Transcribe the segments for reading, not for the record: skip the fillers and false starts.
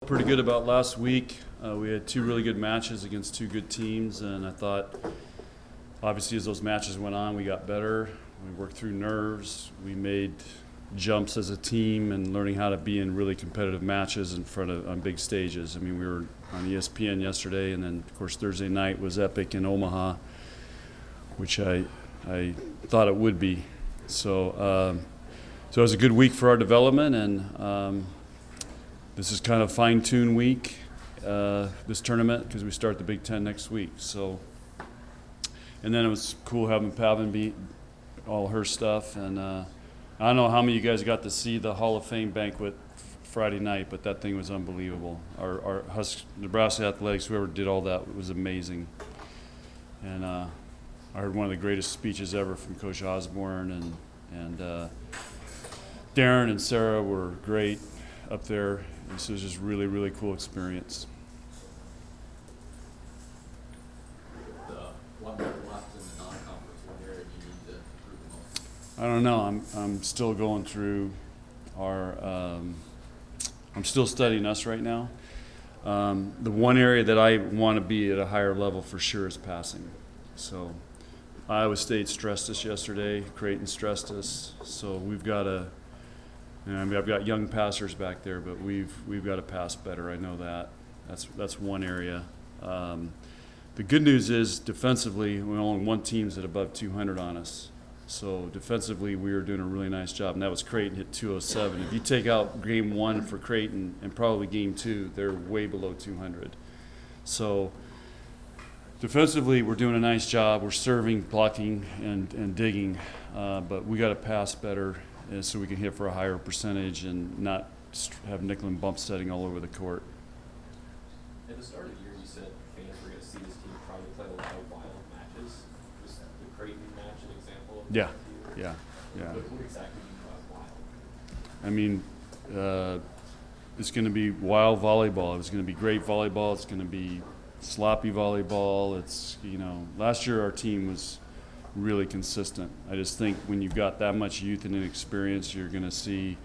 Pretty good about last week. We had two really good matches against two good teams, and I thought, obviously, as those matches went on, we got better. We worked through nerves. We made jumps as a team and learning how to be in really competitive matches in front of on big stages. I mean, we were on ESPN yesterday, and then, of course, Thursday night was epic in Omaha, which I thought it would be. So it was a good week for our development, and this is kind of fine-tune week, this tournament, because we start the Big Ten next week. So, and then it was cool having Pavan beat all her stuff, and I don't know how many of you guys got to see the Hall of Fame banquet Friday night, but that thing was unbelievable. Our Nebraska Athletics, whoever did all that, was amazing. And I heard one of the greatest speeches ever from Coach Osborne, and Darren and Sarah were great up there. This was just really, really cool experience. What left in the non-conference? What area do you need to improve the most? I don't know. I'm still going through our. I'm still studying us right now. The one area that I want to be at a higher level for sure is passing. So Iowa State stressed us yesterday. Creighton stressed us. So we've got to. I mean, I've got young passers back there, but we've got to pass better. I know that. That's one area. The good news is defensively, we only one team's at above 200 on us. So defensively, we were doing a really nice job, and that was Creighton hit 207. If you take out game one for Creighton and probably game two, they're way below 200. So defensively, we're doing a nice job. We're serving, blocking, and digging, but we got to pass better. So we can hit for a higher percentage and not have nickel and bump setting all over the court. At the start of the year, you said fans were going to see this team probably play a lot of wild matches. Was the Creighton match an example of Yeah, that? yeah. What exactly do you mean by wild? I mean, it's going to be wild volleyball. It's going to be great volleyball. It's going to be sloppy volleyball. It's, last year our team was really consistent. I just think when you've got that much youth and inexperience, you're going to see,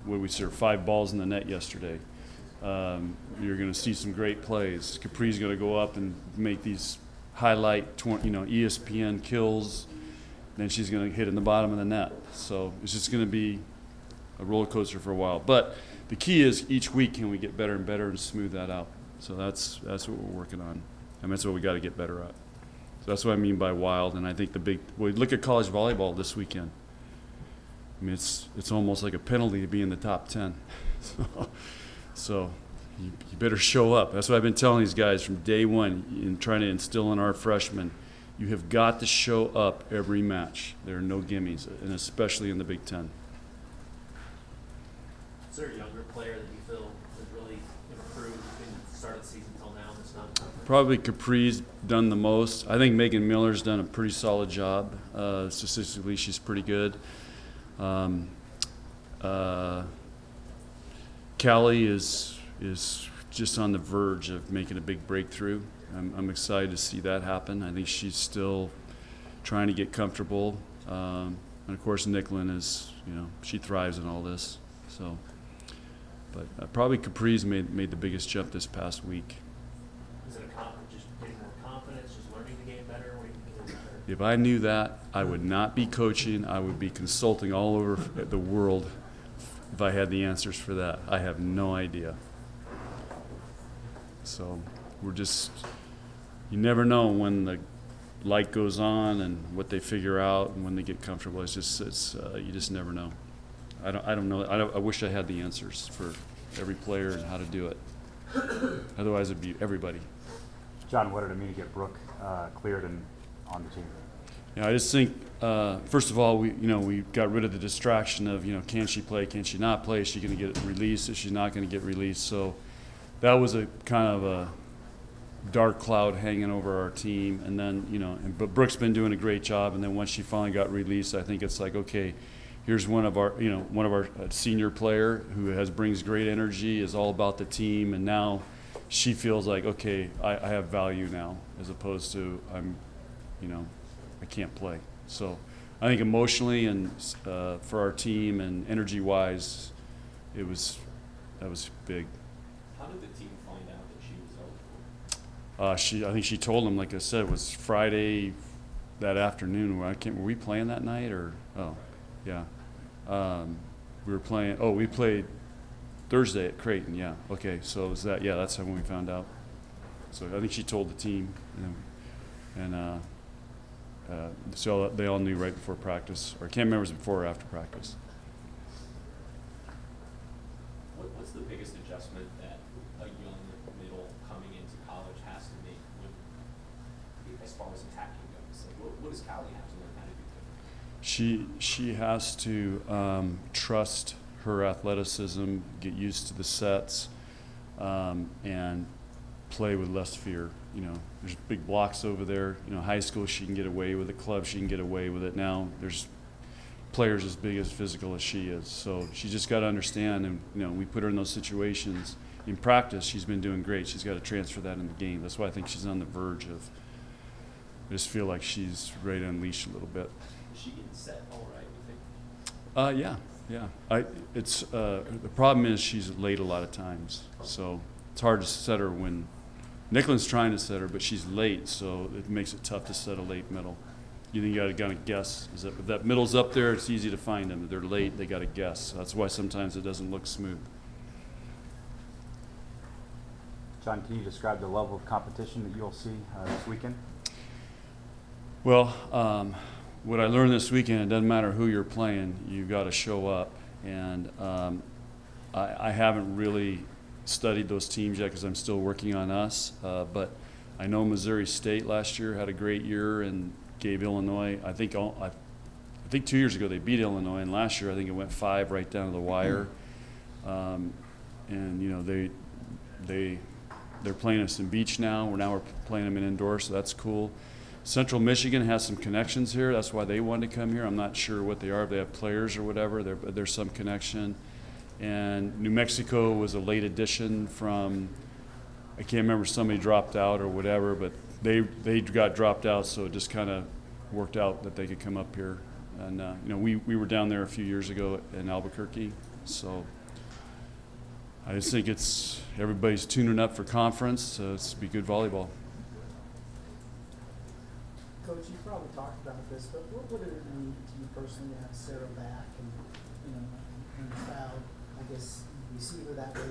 what we served 5 balls in the net yesterday. You're going to see some great plays. Capri's going to go up and make these highlight, ESPN kills. Then she's going to hit in the bottom of the net. So it's just going to be a roller coaster for a while. But the key is each week can we get better and better and smooth that out. So that's what we're working on, and that's what we got to get better at. That's what I mean by wild, and I think look at college volleyball this weekend. I mean, it's almost like a penalty to be in the top 10. So you better show up. That's what I've been telling these guys from day one in trying to instill in our freshmen. You have got to show up every match. There are no gimmies, and especially in the Big Ten. Is there a younger player that you feel has really improved between the start of the season until now in this non-conference? Probably Capri's done the most. I think Megan Miller's done a pretty solid job. Statistically, she's pretty good. Callie is just on the verge of making a big breakthrough. I'm excited to see that happen. I think she's still trying to get comfortable. And of course, Nicklin is, she thrives in all this. So, but probably Capri's made the biggest jump this past week. Is it just getting more confidence, just learning the game better? What do you think is better? If I knew that, I would not be coaching. I would be consulting all over the world if I had the answers for that. I have no idea. So we're just, you never know when the light goes on and what they figure out and when they get comfortable. You just never know. I don't know. I wish I had the answers for every player and how to do it. Otherwise, it'd be everybody. John, what did it mean to get Brooke cleared and on the team? Yeah, I just think first of all, we got rid of the distraction of can she play, can she not play, is she going to get released, is she not going to get released? So that was a kind of a dark cloud hanging over our team. And then but Brooke's been doing a great job. And then once she finally got released, I think it's like, okay, here's one of our senior player who brings great energy, is all about the team, and now she feels like, okay, I have value now, as opposed to I can't play. So I think emotionally and for our team and energy-wise, that was big. How did the team find out that she was eligible? I think she told them, like I said, it was Friday that afternoon. Were we playing that night or? Oh, yeah. We were playing. Oh, we played Thursday at Creighton. Yeah. Okay. So is that? Yeah, that's when we found out. So I think she told the team, and so they all knew right before practice, or I can't remember if it was before or after practice. What's the biggest adjustment that a young middle coming into college has to make as far as attacking goes? Like, what does Callie have to learn how to do different? She has to trust her athleticism, get used to the sets, and play with less fear. You know, there's big blocks over there. You know, high school she can get away with it. Club she can get away with it. Now there's players as big as physical as she is. So she just got to understand. And you know, we put her in those situations. In practice, she's been doing great. She's got to transfer that in the game. That's why I think she's on the verge of. I just feel like she's ready to unleash a little bit. Is she getting set all right, you think? Yeah. The problem is she's late a lot of times. So it's hard to set her when Nicklin's trying to set her, but she's late, so it makes it tough to set a late middle. You think you got to guess. Is that if that middle's up there, it's easy to find them. If they're late, they got to guess. So that's why sometimes it doesn't look smooth. John, can you describe the level of competition that you'll see this weekend? Well, what I learned this weekend, it doesn't matter who you're playing, you've got to show up. And I haven't really studied those teams yet because I'm still working on us. But I know Missouri State last year had a great year and gave Illinois. I think 2 years ago they beat Illinois, and last year I think it went 5 right down to the wire. And you know they're playing us in Beach now. We're playing them in indoor, so that's cool. Central Michigan has some connections here. That's why they wanted to come here. I'm not sure what they are. If they have players or whatever. There's some connection. And New Mexico was a late addition from, I can't remember, somebody dropped out or whatever, but they got dropped out, so it just kind of worked out that they could come up here. And you know, we were down there a few years ago in Albuquerque, so I just think everybody's tuning up for conference, so it's be good volleyball. Coach, you probably talked about this, but what would it mean to you personally to have Sarah back and, you know, in the crowd? I guess you see her that way,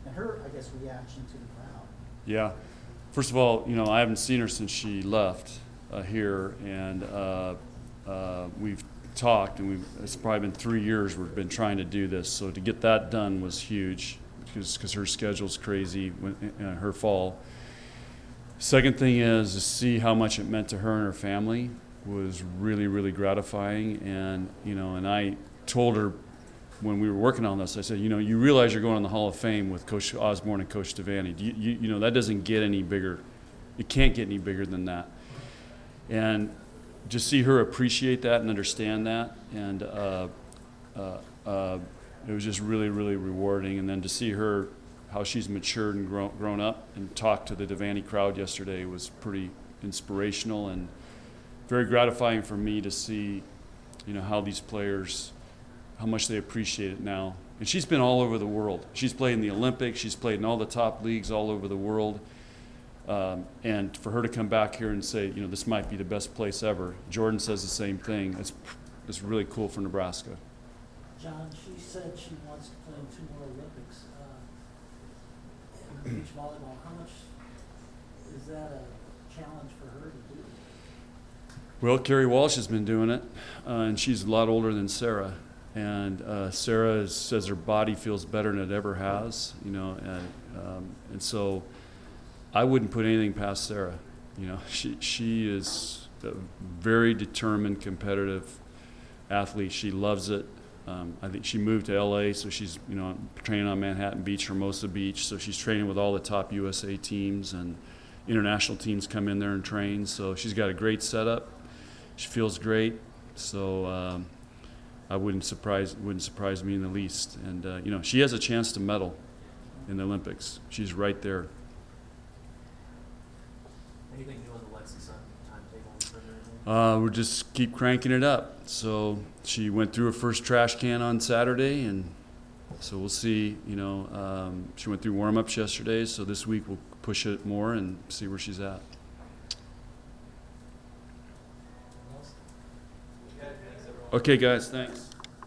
and her, I guess, reaction to the crowd. Yeah. First of all, you know, I haven't seen her since she left here, and we've talked, and it's probably been 3 years we've been trying to do this. So to get that done was huge because her schedule's crazy, her fall. Second thing is to see how much it meant to her and her family was really, really gratifying. And, you know, and I told her when we were working on this, I said, you know, you realize you're going in the Hall of Fame with Coach Osborne and Coach Devaney. You know, that doesn't get any bigger. It can't get any bigger than that. And just see her appreciate that and understand that. And it was just really, really rewarding. And then to see her, how she's matured and grown up and talked to the Devaney crowd yesterday was pretty inspirational and very gratifying for me to see, you know, how these players, how much they appreciate it now. And she's been all over the world. She's played in the Olympics. She's played in all the top leagues all over the world. And for her to come back here and say, you know, this might be the best place ever. Jordan says the same thing. It's really cool for Nebraska. John, she said she wants to play in 2 more Olympics. In beach volleyball, how much is that a challenge for her to do? Well, Carrie Walsh has been doing it, and she's a lot older than Sarah. And Sarah says her body feels better than it ever has, you know, and so I wouldn't put anything past Sarah. You know, she is a very determined, competitive athlete. She loves it. I think she moved to LA, so she's, you know, training on Manhattan Beach, Hermosa Beach, so she's training with all the top USA teams, and international teams come in there and train. So she's got a great setup. She feels great. So I wouldn't surprise me in the least. And you know, she has a chance to medal in the Olympics. She's right there. Anything new on the Lexi timetable? We'll just keep cranking it up. So she went through her first trash can on Saturday, and So we'll see. You know, she went through warm-ups yesterday, so this week we'll push it more and see where she's at. Okay, guys, thanks.